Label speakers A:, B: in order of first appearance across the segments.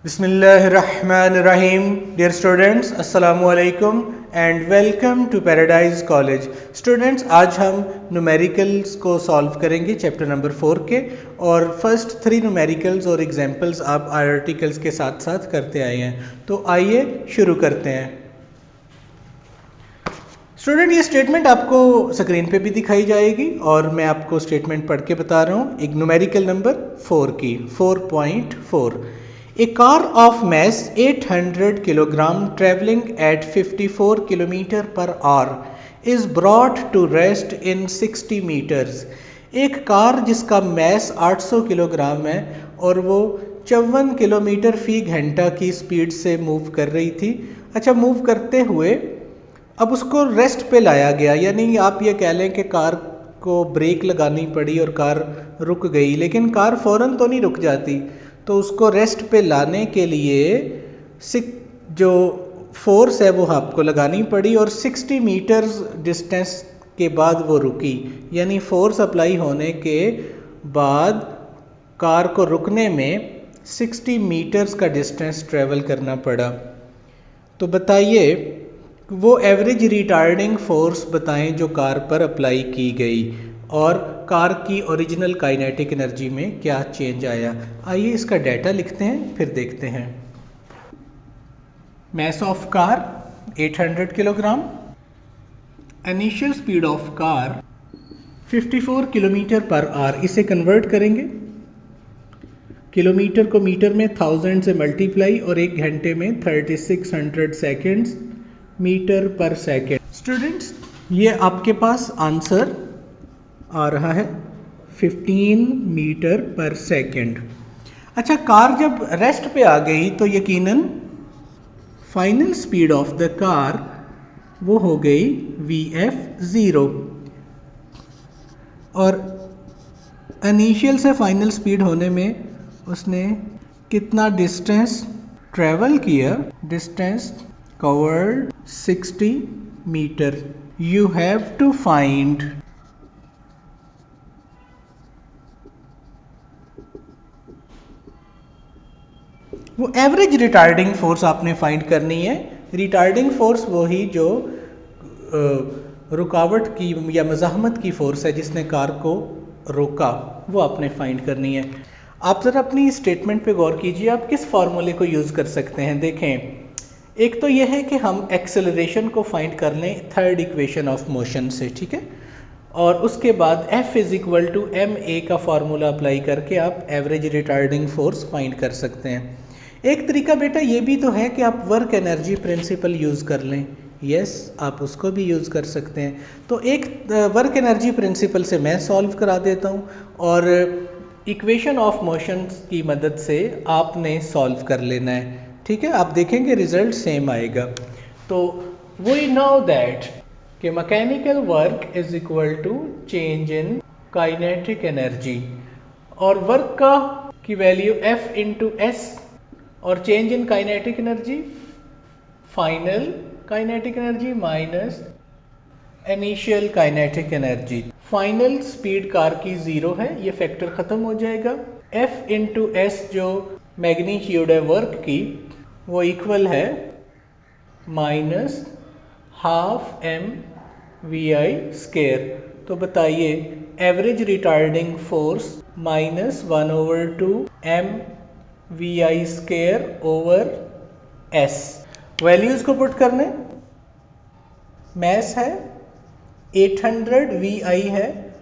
A: Bismillahirrahmanirrahim. Dear students, Assalamu alaikum and welcome to Paradise College. Students, आज हम numericals को solve करेंगे chapter number 4 के, और फर्स्ट 3 न्यूमेरिकल्स और एग्जाम्पल्स आप आर्टिकल्स के साथ साथ करते आए हैं। तो आइए शुरू करते हैं। स्टूडेंट, ये स्टेटमेंट आपको स्क्रीन पे भी दिखाई जाएगी और मैं आपको स्टेटमेंट पढ़ के बता रहा हूँ। एक न्यूमेरिकल नंबर 4 की 4.4। A car of mass 800 kg traveling at 54 km per hour is brought to rest in 60 meters. एक कार जिसका मैस 800 किलोग्राम है और वो 54 किलोमीटर फी घंटा की स्पीड से मूव कर रही थी। अच्छा, मूव करते हुए अब उसको रेस्ट पे लाया गया, यानी आप ये कह लें कि कार को ब्रेक लगानी पड़ी और कार रुक गई, लेकिन कार फ़ौरन तो नहीं रुक जाती। तो उसको रेस्ट पे लाने के लिए जो फोर्स है वो आपको लगानी पड़ी और 60 मीटर्स डिस्टेंस के बाद वो रुकी, यानी फोर्स अप्लाई होने के बाद कार को रुकने में 60 मीटर्स का डिस्टेंस ट्रेवल करना पड़ा। तो बताइए वो एवरेज रिटार्डिंग फोर्स बताएं जो कार पर अप्लाई की गई और कार की ओरिजिनल काइनेटिक एनर्जी में क्या चेंज आया। आइए इसका डाटा लिखते हैं, फिर देखते हैं। Mass of car 800 kilogram, initial speed of car 54 kilometre per our. इसे कन्वर्ट करेंगे, किलोमीटर को मीटर में 1000 से मल्टीप्लाई और 1 घंटे में 3600 सेकेंड्स मीटर पर सेकेंड। स्टूडेंट्स, ये आपके पास आंसर आ रहा है 15 मीटर पर सेकेंड। अच्छा, कार जब रेस्ट पे आ गई तो यकीनन final speed of the car वो हो गई VF0, और इनिशियल से फाइनल स्पीड होने में उसने कितना डिस्टेंस ट्रेवल किया? Distance covered 60 metre. You have to find वो एवरेज रिटार्डिंग फोर्स आपने फाइंड करनी है। रिटार्डिंग फोर्स वही जो रुकावट की या मज़ाहमत की फोर्स है जिसने कार को रोका, वो आपने फाइंड करनी है। आप ज़रा अपनी स्टेटमेंट पे गौर कीजिए, आप किस फार्मूले को यूज़ कर सकते हैं। देखें, एक तो यह है कि हम एक्सेलरेशन को फाइंड कर लें थर्ड इक्वेशन ऑफ मोशन से, ठीक है, और उसके बाद F = ma का फार्मूला अप्लाई करके आप एवरेज रिटार्डिंग फोर्स फाइंड कर सकते हैं। एक तरीका बेटा ये भी तो है कि आप वर्क एनर्जी प्रिंसिपल यूज़ कर लें। यस, आप उसको भी यूज़ कर सकते हैं। तो एक वर्क एनर्जी प्रिंसिपल से मैं सॉल्व करा देता हूँ और इक्वेशन ऑफ मोशन की मदद से आपने सॉल्व कर लेना है, ठीक है। आप देखेंगे रिजल्ट सेम आएगा। तो वी नो दैट कि mechanical work is equal to change in kinetic energy, और वर्क का की वैल्यू F × S और change in kinetic energy final kinetic energy minus initial kinetic energy. Final speed car की 0 है, ये फैक्टर ख़त्म हो जाएगा। F × S जो मैग्नीट्यूड है वर्क की, वो इक्वल है -12 mVI²। तो बताइए average retarding force -1/2 mVI²/S। Values को पुट करने, मैस है 800, VI है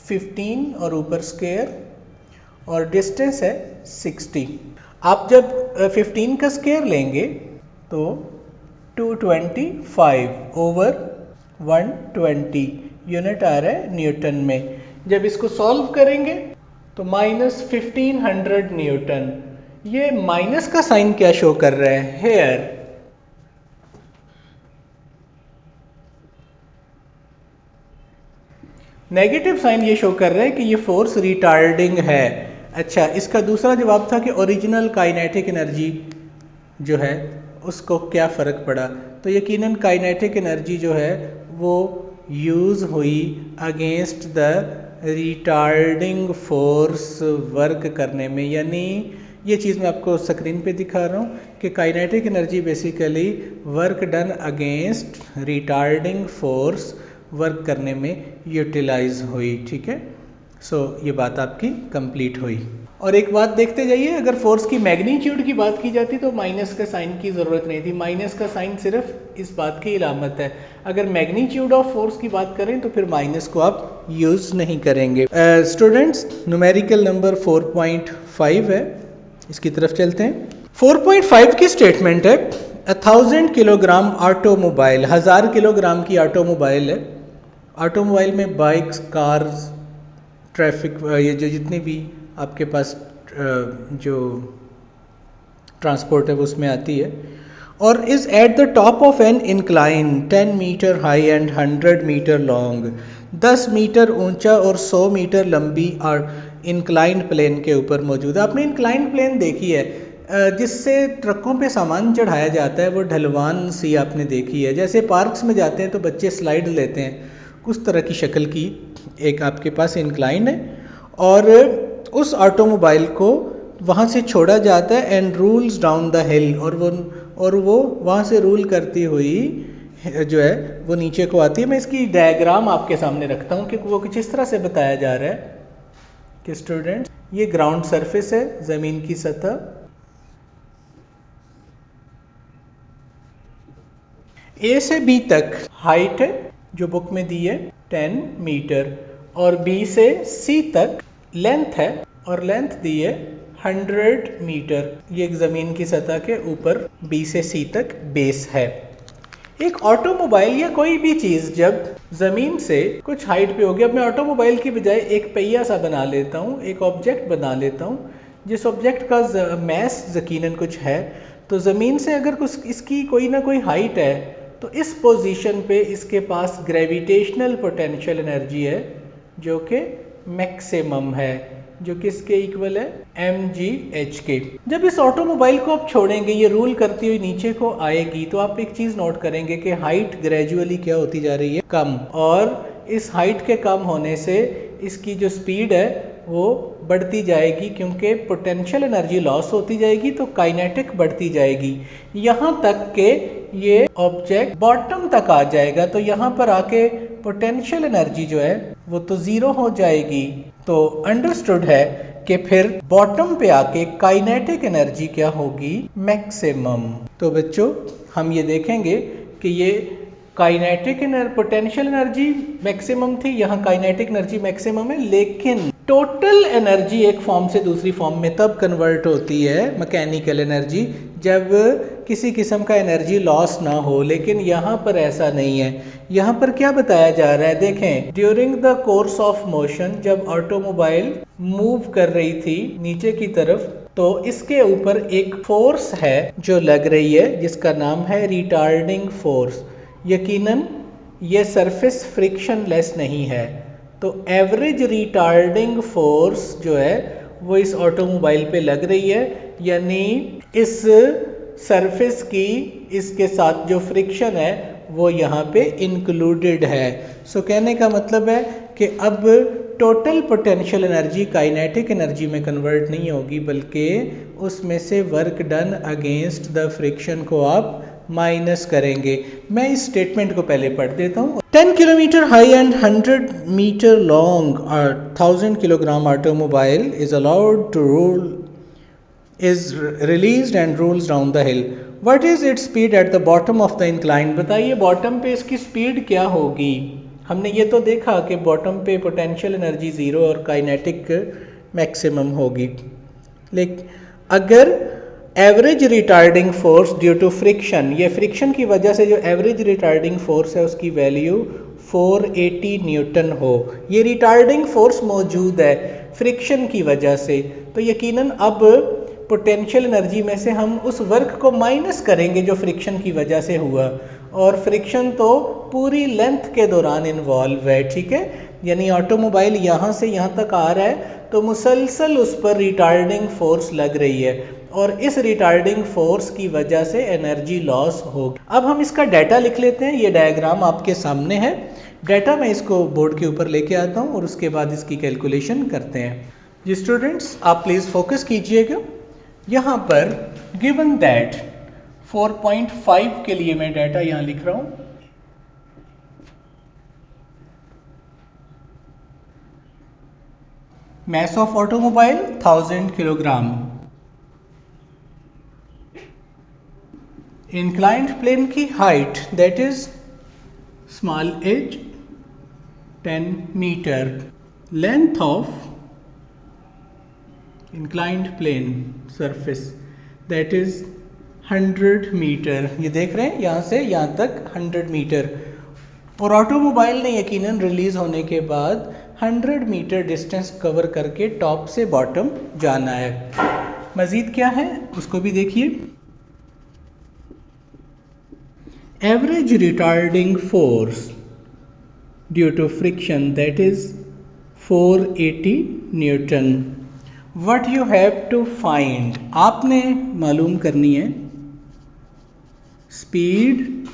A: 15 और ऊपर स्क्वायर, और डिस्टेंस है 60। आप जब 15 का स्क्वायर लेंगे तो 225/120 यूनिट आ रहा है न्यूटन में। जब इसको सॉल्व करेंगे तो -1500 न्यूटन। ये माइनस का साइन क्या शो कर रहा है? हेयर। नेगेटिव साइन ये शो कर रहा है कि ये फोर्स रिटार्डिंग है। अच्छा, इसका दूसरा जवाब था कि ओरिजिनल काइनेटिक एनर्जी जो है उसको क्या फ़र्क पड़ा। तो यकीनन काइनेटिक एनर्जी जो है वो यूज़ हुई against the retarding force work करने में, यानी ये चीज़ मैं आपको स्क्रीन पे दिखा रहा हूँ कि kinetic energy basically work done against retarding force work करने में यूटिलाइज हुई। ठीक है, सो ये बात आपकी कंप्लीट हुई। और एक बात देखते जाइए, अगर फोर्स की मैग्नीट्यूड की बात की जाती तो माइनस का साइन की ज़रूरत नहीं थी। माइनस का साइन सिर्फ इस बात की इलामत है। अगर मैग्नीट्यूड ऑफ फोर्स की बात करें तो फिर माइनस को आप यूज़ नहीं करेंगे। स्टूडेंट्स, न्यूमेरिकल नंबर 4.5 है, इसकी तरफ चलते हैं। 4.5 की स्टेटमेंट है 1000 किलोग्राम ऑटोमोबाइल, 1000 किलोग्राम की ऑटोमोबाइल है। ऑटोमोबाइल में बाइक्स, कार्स, ट्रैफिक, ये जो जितनी भी आपके पास जो ट्रांसपोर्ट है वो उसमें आती है। और is at the top of an incline 10 metre high and 100 metre long, 10 metre ऊंचा और 100 मीटर लंबी और इंक्लाइंड प्लेन के ऊपर मौजूद है। आपने इंक्लाइंड प्लेन देखी है जिससे ट्रकों पे सामान चढ़ाया जाता है, वो ढलवान सी आपने देखी है। जैसे पार्क्स में जाते हैं तो बच्चे स्लाइड लेते हैं, उस तरह की शक्ल की एक आपके पास इंक्लाइन है। और उस ऑटोमोबाइल को वहाँ से छोड़ा जाता है एंड रूल्स डाउन द हिल, और वो वहाँ से रूल करती हुई जो है वो नीचे को आती है। मैं इसकी डायग्राम आपके सामने रखता हूँ कि वो कुछ इस तरह से बताया जा रहा है कि स्टूडेंट, ये ग्राउंड सरफेस है, ज़मीन की सतह, ए से बी तक हाइट है जो बुक में दी है 10 मीटर, और बी से सी तक लेंथ है, और लेंथ दी है 100 मीटर। ये एक ज़मीन की सतह के ऊपर बी से सी तक बेस है। एक ऑटोमोबाइल या कोई भी चीज़ जब ज़मीन से कुछ हाइट पे होगी, अब मैं ऑटोमोबाइल की बजाय एक पहिया सा बना लेता हूँ, एक ऑब्जेक्ट बना लेता हूँ जिस ऑब्जेक्ट का मैस यकीनन कुछ है, तो ज़मीन से अगर कुछ इसकी कोई ना कोई हाइट है तो इस पोजीशन पे इसके पास ग्रेविटेशनल पोटेंशियल एनर्जी है जो कि मैक्सिमम है, जो किसके इक्वल है, mgh के। जब इस ऑटोमोबाइल को आप छोड़ेंगे, ये रूल करती हुई नीचे को आएगी, तो आप एक चीज़ नोट करेंगे कि हाइट ग्रेजुअली क्या होती जा रही है, कम। और इस हाइट के कम होने से इसकी जो स्पीड है वो बढ़ती जाएगी, क्योंकि पोटेंशियल एनर्जी लॉस होती जाएगी तो काइनेटिक बढ़ती जाएगी, यहाँ तक के ये ऑब्जेक्ट बॉटम तक आ जाएगा। तो यहाँ पर आके पोटेंशियल एनर्जी जो है वो तो ज़ीरो हो जाएगी। तो अंडरस्टूड है कि फिर बॉटम पे आके काइनेटिक एनर्जी क्या होगी, मैक्सिमम। तो बच्चों, हम ये देखेंगे कि ये काइनेटिक पोटेंशियल एनर्जी मैक्सिमम थी, यहाँ काइनेटिक एनर्जी मैक्सिमम है, लेकिन टोटल एनर्जी एक फॉर्म से दूसरी फॉर्म में तब कन्वर्ट होती है, मैकेनिकल एनर्जी, जब किसी किस्म का एनर्जी लॉस ना हो। लेकिन यहाँ पर ऐसा नहीं है। यहाँ पर क्या बताया जा रहा है, देखें, during the course of motion, जब ऑटोमोबाइल मूव कर रही थी नीचे की तरफ, तो इसके ऊपर एक फोर्स है जो लग रही है जिसका नाम है रिटार्डिंग फोर्स। यकीनन ये सरफेस फ्रिक्शन लेस नहीं है, तो एवरेज रिटार्डिंग फोर्स जो है वो इस ऑटोमोबाइल पे लग रही है, यानी इस सरफेस की इसके साथ जो फ्रिक्शन है वो यहाँ पे इंक्लूडेड है। सो कहने का मतलब है कि अब total potential energy kinetic energy में कन्वर्ट नहीं होगी, बल्कि उसमें से work done against the friction को आप माइनस करेंगे। मैं इस स्टेटमेंट को पहले पढ़ देता हूँ। 10 kilometre high and 100 metre long 1000 kilogram automobile is allowed to roll is released and rolls down the hill. What is its speed at the bottom of the incline? बताइए बॉटम पे इसकी स्पीड क्या होगी। हमने ये तो देखा कि बॉटम पे पोटेंशियल एनर्जी ज़ीरो और काइनेटिक मैक्सिमम होगी, लेकिन अगर average retarding force due to friction, ये फ्रिक्शन की वजह से जो एवरेज रिटार्डिंग फोर्स है उसकी वैल्यू 480 न्यूटन हो, ये रिटार्डिंग फोर्स मौजूद है फ्रिक्शन की वजह से, तो यकीनन अब पोटेंशियल एनर्जी में से हम उस वर्क को माइनस करेंगे जो फ्रिक्शन की वजह से हुआ, और फ्रिक्शन तो पूरी लेंथ के दौरान इन्वॉल्व है। ठीक है, यानी ऑटोमोबाइल यहाँ से यहाँ तक आ रहा है तो मुसलसल उस पर रिटार्डिंग फोर्स लग रही है, और इस रिटार्डिंग फोर्स की वजह से एनर्जी लॉस होगी। अब हम इसका डाटा लिख लेते हैं। ये डायग्राम आपके सामने है, डाटा मैं इसको बोर्ड के ऊपर लेके आता हूँ और उसके बाद इसकी कैलकुलेशन करते हैं। जी स्टूडेंट्स, आप प्लीज़ फोकस कीजिएगा। यहाँ पर गिवन दैट 4.5 के लिए मैं डाटा यहाँ लिख रहा हूँ। mass of automobile 1000 kilogram, inclined plane की height that is small h 10 meter, length of inclined plane surface that is 100 metre. ये देख रहे हैं यहाँ से यहाँ तक 100 मीटर, और ऑटोमोबाइल ने यकीनन रिलीज होने के बाद 100 मीटर डिस्टेंस कवर करके टॉप से बॉटम जाना है। मजीद क्या है उसको भी देखिए। Average retarding force due to friction that is 480 newton. What you have to find, आपने मालूम करनी है स्पीड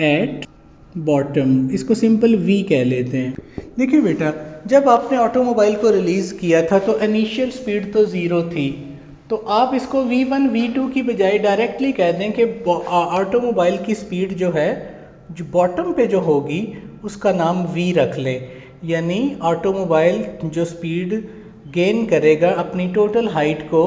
A: एट बॉटम, इसको सिंपल v कह लेते हैं। देखिए बेटा, जब आपने ऑटोमोबाइल को रिलीज किया था तो इनिशियल स्पीड तो 0 थी, तो आप इसको v1 v2 की बजाय डायरेक्टली कह दें कि ऑटोमोबाइल की स्पीड जो है जो बॉटम पे जो होगी उसका नाम v रख लें। यानी ऑटोमोबाइल जो स्पीड गेन करेगा अपनी टोटल हाइट को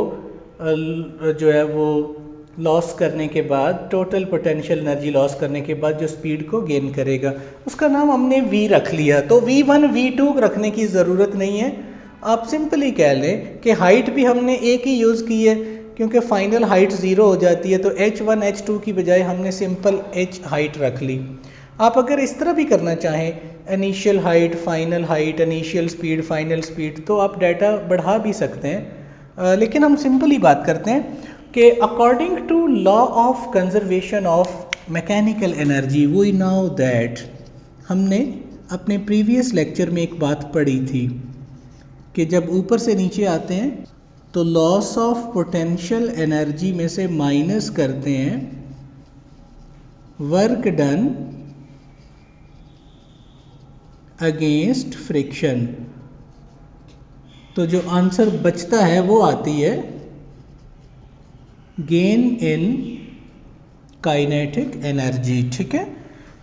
A: जो है वो लॉस करने के बाद, टोटल पोटेंशियल एनर्जी लॉस करने के बाद जो स्पीड को गेन करेगा उसका नाम हमने v रख लिया। तो v1 v2 रखने की ज़रूरत नहीं है, आप सिंपली कह लें कि हाइट भी हमने एक ही यूज़ की है क्योंकि फाइनल हाइट 0 हो जाती है, तो h1 h2 की बजाय हमने सिंपल h हाइट रख ली। आप अगर इस तरह भी करना चाहें initial height final height initial speed final speed, तो आप डाटा बढ़ा भी सकते हैं, लेकिन हम सिंपल ही बात करते हैं कि according to law of conservation of mechanical energy we know that, हमने अपने प्रीवियस लेक्चर में एक बात पढ़ी थी कि जब ऊपर से नीचे आते हैं तो लॉस ऑफ पोटेंशियल एनर्जी में से माइनस करते हैं वर्क डन अगेंस्ट फ्रिक्शन, तो जो आंसर बचता है वो आती है गेन इन काइनेटिक एनर्जी। ठीक है,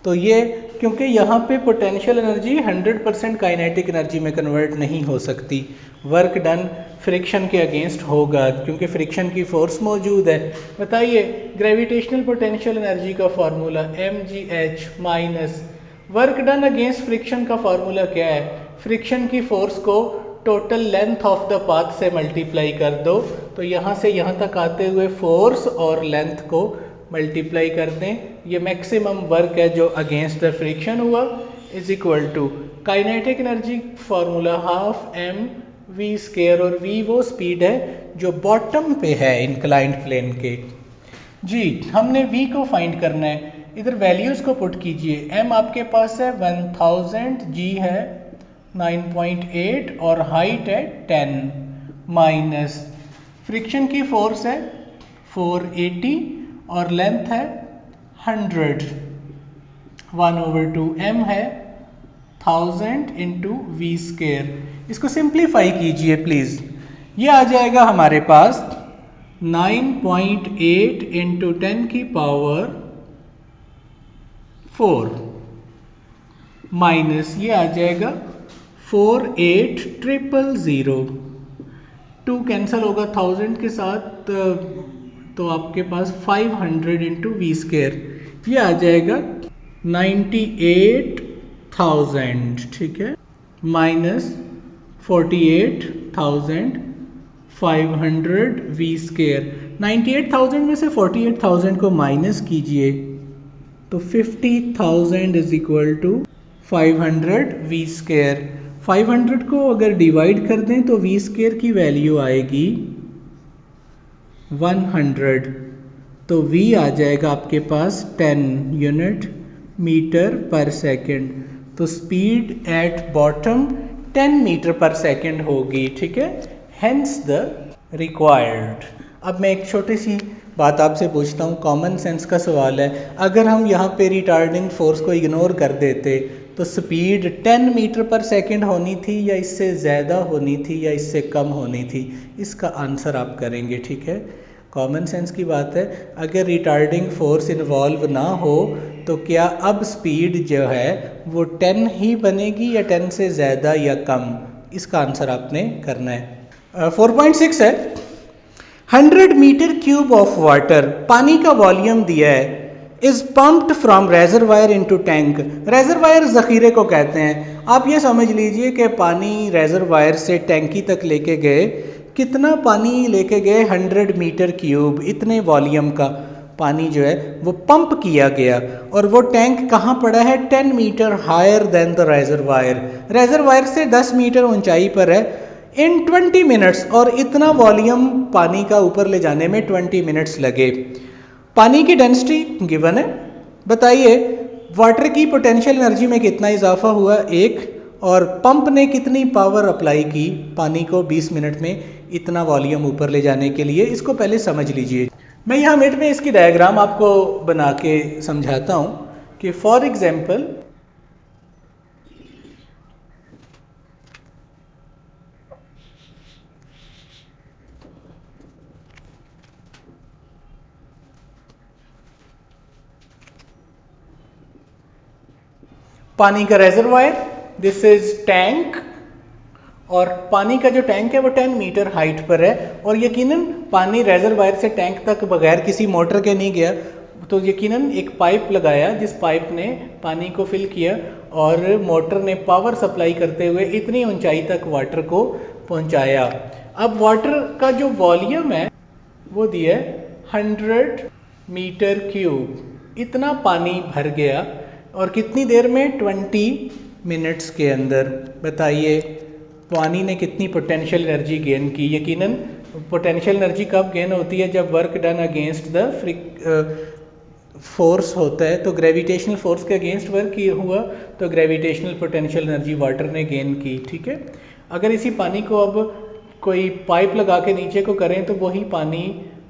A: तो ये क्योंकि यहाँ पे पोटेंशियल एनर्जी 100% काइनेटिक एनर्जी में कन्वर्ट नहीं हो सकती, वर्क डन फ्रिक्शन के अगेंस्ट होगा क्योंकि फ्रिक्शन की फोर्स मौजूद है। बताइए ग्रेविटेशनल पोटेंशियल एनर्जी का formula mgh minus work done against friction का फार्मूला क्या है, फ्रिक्शन की फोर्स को total length of the path से मल्टीप्लाई कर दो, तो यहाँ से यहाँ तक आते हुए फोर्स और लेंथ को मल्टीप्लाई कर दें, ये मैक्सिमम वर्क है जो अगेंस्ट द फ्रिक्शन हुआ is equal to kinetic energy formula half m v square, और v वो स्पीड है जो बॉटम पे है इंक्लाइंड प्लेन के। जी हमने v को फाइंड करना है, इधर वैल्यूज को पुट कीजिए। m आपके पास है 1000, g है 9.8 और हाइट है 10 माइनस फ्रिक्शन की फोर्स है 480 और लेंथ है 100, 1/2 m है 1000 इंटू वी स्क्वायर। इसको सिंप्लीफाई कीजिए प्लीज, ये आ जाएगा हमारे पास 9.8 इंटू 10 की पावर 4 माइनस ये आ जाएगा 48000, 2 कैंसिल होगा 1000 के साथ, तो आपके पास 500 इंटू वी स्क्वायर, ये आ जाएगा 98,000। ठीक है, माइनस 48,500 वी स्क्वायर। 98,000 में से 48,000 को माइनस कीजिए तो 50,000 is equal to 500 v square. 500 को अगर डिवाइड कर दें तो वी स्क्वायर की वैल्यू आएगी 100, तो v आ जाएगा आपके पास 10 यूनिट मीटर पर सेकंड, तो speed at bottom 10 metre per second होगी। ठीक है, हेंस द रिक्वायर्ड। अब मैं एक छोटी सी बात आपसे पूछता हूँ, कॉमन सेंस का सवाल है, अगर हम यहाँ पे रिटार्डिंग फोर्स को इग्नोर कर देते तो स्पीड 10 मीटर पर सेकंड होनी थी या इससे ज़्यादा होनी थी या इससे कम होनी थी, इसका आंसर आप करेंगे। ठीक है, कॉमन सेंस की बात है। अगर रिटार्डिंग फोर्स इन्वॉल्व ना हो तो क्या अब स्पीड जो है वो 10 ही बनेगी या 10 से ज़्यादा या कम, इसका आंसर आपने करना है। 4.6 है, 100 मीटर क्यूब ऑफ वाटर, पानी का वॉल्यूम दिया है, is pumped from reservoir into tank. Reservoir जखीरे को कहते हैं। आप ये समझ लीजिए कि पानी रेजरवायर से टैंकी तक लेके गए, कितना पानी लेके गए, 100 मीटर क्यूब, इतने वॉल्यूम का पानी जो है वो पंप किया गया, और वो टैंक कहाँ पड़ा है, 10 metre higher than the reservoir, reservoir से 10 मीटर ऊंचाई पर है, इन 20 मिनट्स, और इतना वॉल्यूम पानी का ऊपर ले जाने में 20 मिनट्स लगे। पानी की डेंसिटी गिवन है, बताइए वाटर की पोटेंशियल एनर्जी में कितना इजाफा हुआ, 1, और पंप ने कितनी पावर अप्लाई की पानी को 20 मिनट में इतना वॉल्यूम ऊपर ले जाने के लिए, इसको पहले समझ लीजिए। मैं यहाँ मिनट में इसकी डायग्राम आपको बना के समझाता हूँ कि फॉर एग्जाम्पल पानी का रेजरवायर, दिस इज टैंक, और पानी का जो टैंक है वो 10 मीटर हाइट पर है, और यकीनन पानी रेजरवायर से टैंक तक बगैर किसी मोटर के नहीं गया, तो यकीनन एक पाइप लगाया जिस पाइप ने पानी को फिल किया, और मोटर ने पावर सप्लाई करते हुए इतनी ऊंचाई तक वाटर को पहुंचाया। अब वाटर का जो वॉल्यूम है वो दिया है 100 मीटर क्यूब, इतना पानी भर गया, और कितनी देर में, 20 मिनट्स के अंदर। बताइए पानी ने कितनी पोटेंशियल एनर्जी गेन की। यकीनन पोटेंशियल एनर्जी कब गेन होती है, जब work done against the force होता है, तो ग्रेविटेशनल फोर्स के अगेंस्ट वर्क हुआ तो ग्रेविटेशनल पोटेंशियल एनर्जी वाटर ने गेन की। ठीक है, अगर इसी पानी को अब कोई पाइप लगा के नीचे को करें तो वही पानी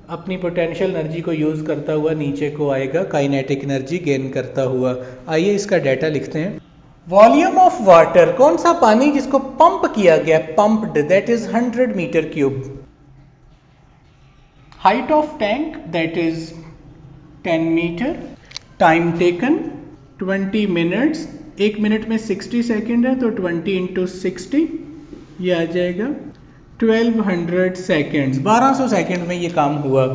A: अपनी पोटेंशियल एनर्जी को यूज़ करता हुआ नीचे को आएगा, काइनेटिक एनर्जी गेन करता हुआ। आइए इसका डाटा लिखते हैं। वॉल्यूम ऑफ वाटर, कौन सा पानी जिसको पंप किया गया, pumped, that is 100 metre cube. Height of tank that is 10 metre. Time taken 20 minutes, 1 minute में 60 सेकेंड है तो 20 इंटू 60 ये आ जाएगा 1200 सेकेंड्स, 1200 सेकेंड में ये काम हुआ।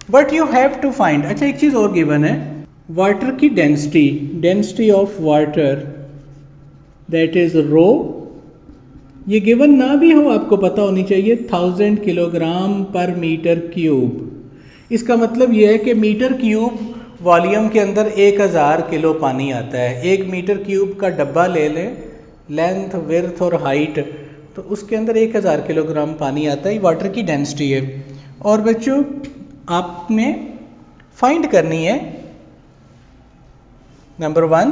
A: But you have to find, अच्छा एक चीज और गिवन है, वाटर की density, density of water that is rho, ये गिवन ना भी हो आपको पता होनी चाहिए, 1000 किलोग्राम पर मीटर क्यूब। इसका मतलब यह है कि मीटर क्यूब वॉल्यूम के अंदर 1000 किलो पानी आता है। 1 मीटर क्यूब का डब्बा ले लें, लेंथ, विड्थ और हाइट, तो उसके अंदर 1000 किलोग्राम पानी आता है, वाटर की डेंसिटी है। और बच्चों आपने फाइंड करनी है, number 1,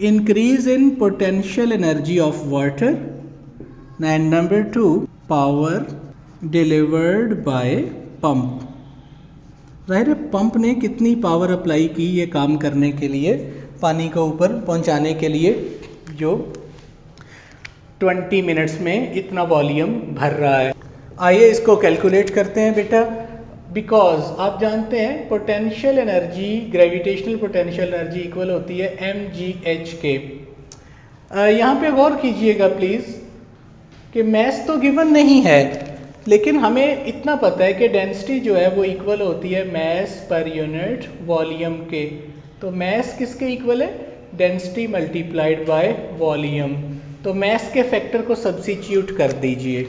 A: increase in potential energy of water, and number 2, power delivered by pump. जाहिर है पंप ने कितनी पावर अप्लाई की ये काम करने के लिए, पानी को ऊपर पहुंचाने के लिए, जो 20 मिनट्स में इतना वॉल्यूम भर रहा है। आइए इसको कैलकुलेट करते हैं बेटा, बिकॉज आप जानते हैं potential energy, gravitational potential energy equal होती है mgh के। यहाँ पे गौर कीजिएगा प्लीज़ कि मैस तो गिवन नहीं है, लेकिन हमें इतना पता है कि डेंसिटी जो है वो इक्वल होती है मैस पर यूनिट वॉल्यूम के। तो मैस किसके इक्वल है, डेंसिटी मल्टीप्लाइड बाय वॉल्यूम। तो मैस के फैक्टर को सब्स्टिट्यूट कर दीजिए,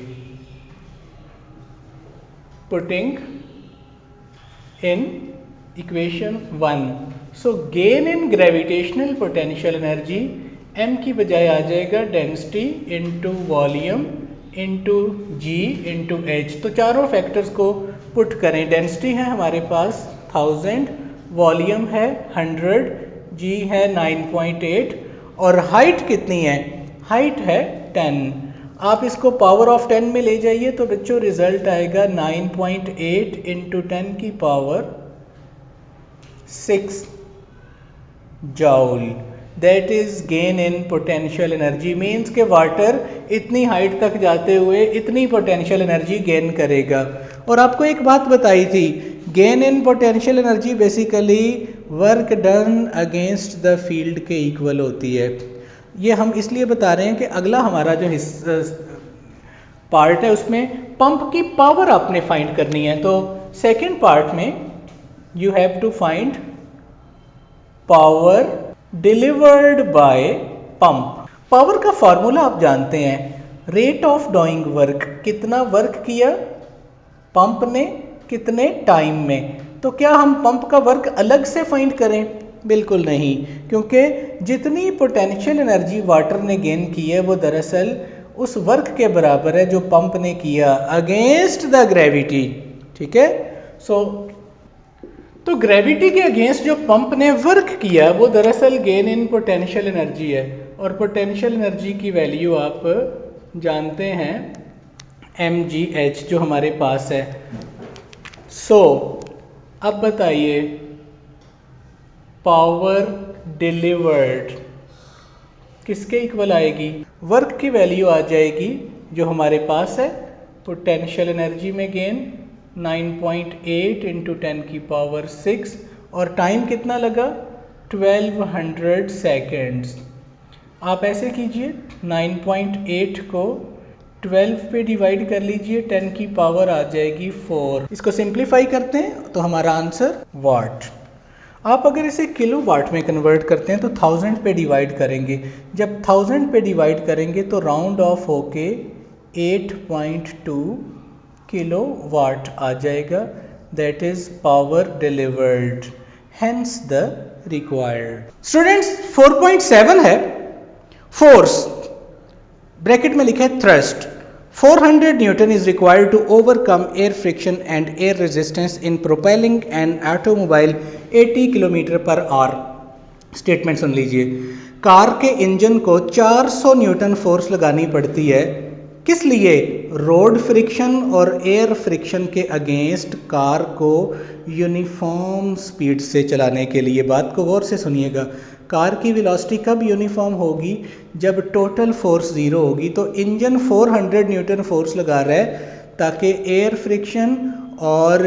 A: putting in equation 1। So gain in gravitational potential energy m की बजाय आ जाएगा डेंसिटी इंटू वॉल्यूम इंटू जी इंटू एच। तो चारों फैक्टर्स को पुट करें, डेंसिटी है हमारे पास 1000, वॉल्यूम है 100, जी है 9.8 और हाइट कितनी है, हाइट है 10। आप इसको पावर ऑफ 10 में ले जाइए तो बच्चों रिजल्ट आएगा 9.8 इंटू 10 की power 6 जॉल। That is gain in potential energy, means के वाटर इतनी हाइट तक जाते हुए इतनी पोटेंशियल एनर्जी गेन करेगा। और आपको एक बात बताई थी, gain in potential energy basically work done against the field के इक्वल होती है। ये हम इसलिए बता रहे हैं कि अगला हमारा जो पार्ट है उसमें पंप की पावर आपने फाइंड करनी है। तो सेकंड पार्ट में you have to find power delivered by pump. Power का फॉर्मूला आप जानते हैं, रेट ऑफ डूइंग वर्क, कितना वर्क किया पंप ने कितने टाइम में। तो क्या हम पंप का वर्क अलग से फाइंड करें? बिल्कुल नहीं, क्योंकि जितनी पोटेंशियल एनर्जी वाटर ने गेन की है वो दरअसल उस वर्क के बराबर है जो पंप ने किया अगेंस्ट द ग्रेविटी। ठीक है, तो ग्रेविटी के अगेंस्ट जो पंप ने वर्क किया वो दरअसल गेन इन पोटेंशियल एनर्जी है। और पोटेंशियल एनर्जी की वैल्यू आप जानते हैं mgh जो हमारे पास है। अब बताइए पावर डिलीवर्ड किसके इक्वल आएगी? वर्क की वैल्यू आ जाएगी जो हमारे पास है पोटेंशियल एनर्जी में गेन 9.8 इंटू 10 की पावर 6 और टाइम कितना लगा 1200 सेकेंड्स। आप ऐसे कीजिए 9.8 को 12 पे डिवाइड कर लीजिए, 10 की पावर आ जाएगी 4। इसको सिंप्लीफाई करते हैं तो हमारा आंसर वाट। आप अगर इसे किलो वाट में कन्वर्ट करते हैं तो 1000 पे डिवाइड करेंगे। जब 1000 पे डिवाइड करेंगे तो राउंड ऑफ होके 8.2 किलो वाट आ जाएगा। That is power delivered, hence the required. Students 4.7 है फोर्स, ब्रैकेट में लिखा है thrust. 400 Newton is required to overcome air friction and air resistance in propelling an automobile 80 kilometre per hour. Statement सुन लीजिए, car के engine को 400 Newton force लगानी पड़ती है, किस लिए? रोड फ्रिक्शन और एयर फ्रिक्शन के अगेंस्ट कार को यूनिफॉर्म स्पीड से चलाने के लिए। बात को गौर से सुनिएगा, कार की वेलोसिटी कब यूनिफॉर्म होगी? जब टोटल फोर्स ज़ीरो होगी। तो इंजन 400 न्यूटन फोर्स लगा रहा है ताकि एयर फ्रिक्शन और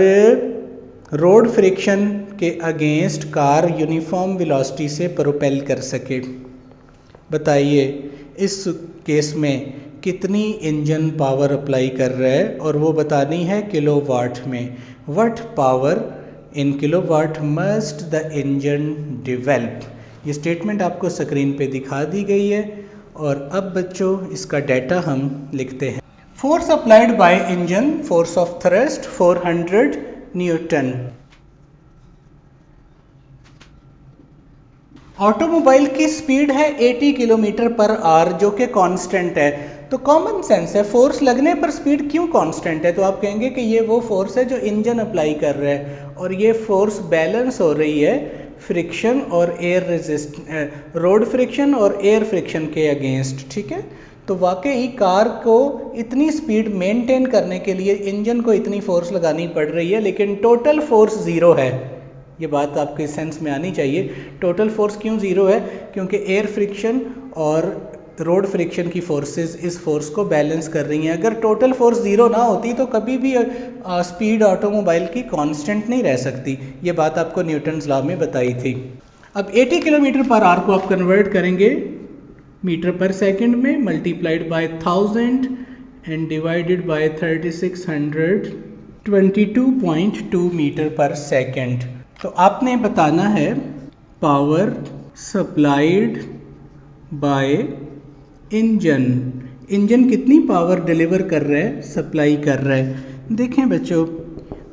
A: रोड फ्रिक्शन के अगेंस्ट कार यूनिफॉर्म वेलोसिटी से प्रोपेल कर सके। बताइए इस केस में कितनी इंजन पावर अप्लाई कर रहा है, और वो बतानी है किलोवाट में। What power in kilowatt must the engine develop. ये स्टेटमेंट आपको स्क्रीन पे दिखा दी गई है। और अब बच्चों इसका डाटा हम लिखते हैं। Force applied by engine, force of thrust 400 Newton. Automobile की स्पीड है 80 किलोमीटर पर आवर जो कि कांस्टेंट है। तो कॉमन सेंस है, फोर्स लगने पर स्पीड क्यों कांस्टेंट है? तो आप कहेंगे कि ये वो फोर्स है जो इंजन अप्लाई कर रहा है, और ये फोर्स बैलेंस हो रही है फ्रिक्शन और रोड फ्रिक्शन और एयर फ्रिक्शन के अगेंस्ट। ठीक है, तो वाकई कार को इतनी स्पीड मेंटेन करने के लिए इंजन को इतनी फोर्स लगानी पड़ रही है, लेकिन टोटल फोर्स ज़ीरो है। ये बात आपके सेंस में आनी चाहिए। टोटल फोर्स क्यों ज़ीरो है? क्योंकि एयर फ्रिक्शन और रोड फ्रिक्शन की फोर्सेस इस फोर्स को बैलेंस कर रही हैं। अगर टोटल फोर्स ज़ीरो ना होती तो कभी भी स्पीड ऑटोमोबाइल की कांस्टेंट नहीं रह सकती। ये बात आपको न्यूटन्स लॉ में बताई थी। अब 80 किलोमीटर पर आवर को आप कन्वर्ट करेंगे मीटर पर सेकंड में, multiplied by 1000 and divided by 3600, 22.2 metre per second. तो आपने बताना है power supplied by engine. Engine कितनी पावर डिलीवर कर रहा है, सप्लाई कर रहा है। देखें बच्चों,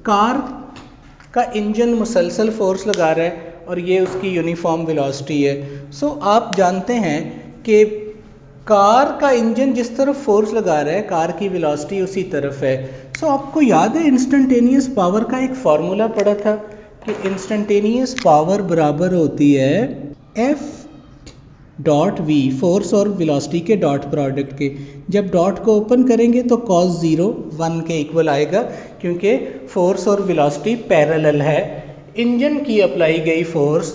A: कार का इंजन मुसलसल फोर्स लगा रहा है और ये उसकी यूनिफॉर्म वेलोसिटी है। सो आप जानते हैं कि कार का इंजन जिस तरफ फोर्स लगा रहा है कार की वेलोसिटी उसी तरफ है। सो आपको याद है इंस्टेंटेनियस पावर का एक फार्मूला पढ़ा था कि इंस्टेंटेनियस पावर बराबर होती है F डॉट वी, फोर्स और वेलोसिटी के डॉट प्रोडक्ट के। जब डॉट को ओपन करेंगे तो cos 0 1 के इक्वल आएगा, क्योंकि फोर्स और वेलोसिटी पैरेलल है। इंजन की अप्लाई गई फोर्स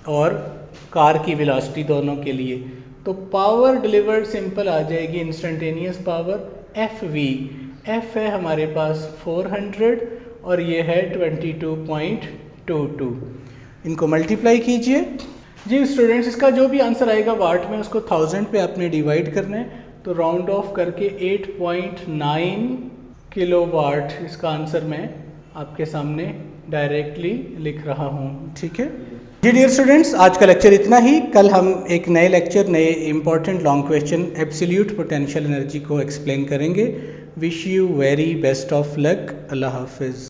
A: और कार की वेलोसिटी दोनों के लिए। तो पावर डिलीवर्ड सिंपल आ जाएगी इंस्टेंटेनियस पावर FV। F है हमारे पास 400 और ये है 22.22। इनको मल्टीप्लाई कीजिए जी स्टूडेंट्स। इसका जो भी आंसर आएगा वाट में उसको 1000 पे आपने डिवाइड करना है, तो राउंड ऑफ करके 8.9 किलोवाट इसका आंसर मैं आपके सामने डायरेक्टली लिख रहा हूँ। ठीक है जी डियर स्टूडेंट्स, आज का लेक्चर इतना ही। कल हम एक नए लेक्चर, नए important long question absolute potential energy को एक्सप्लेन करेंगे। Wish you very best of luck. अल्लाह हाफिज़।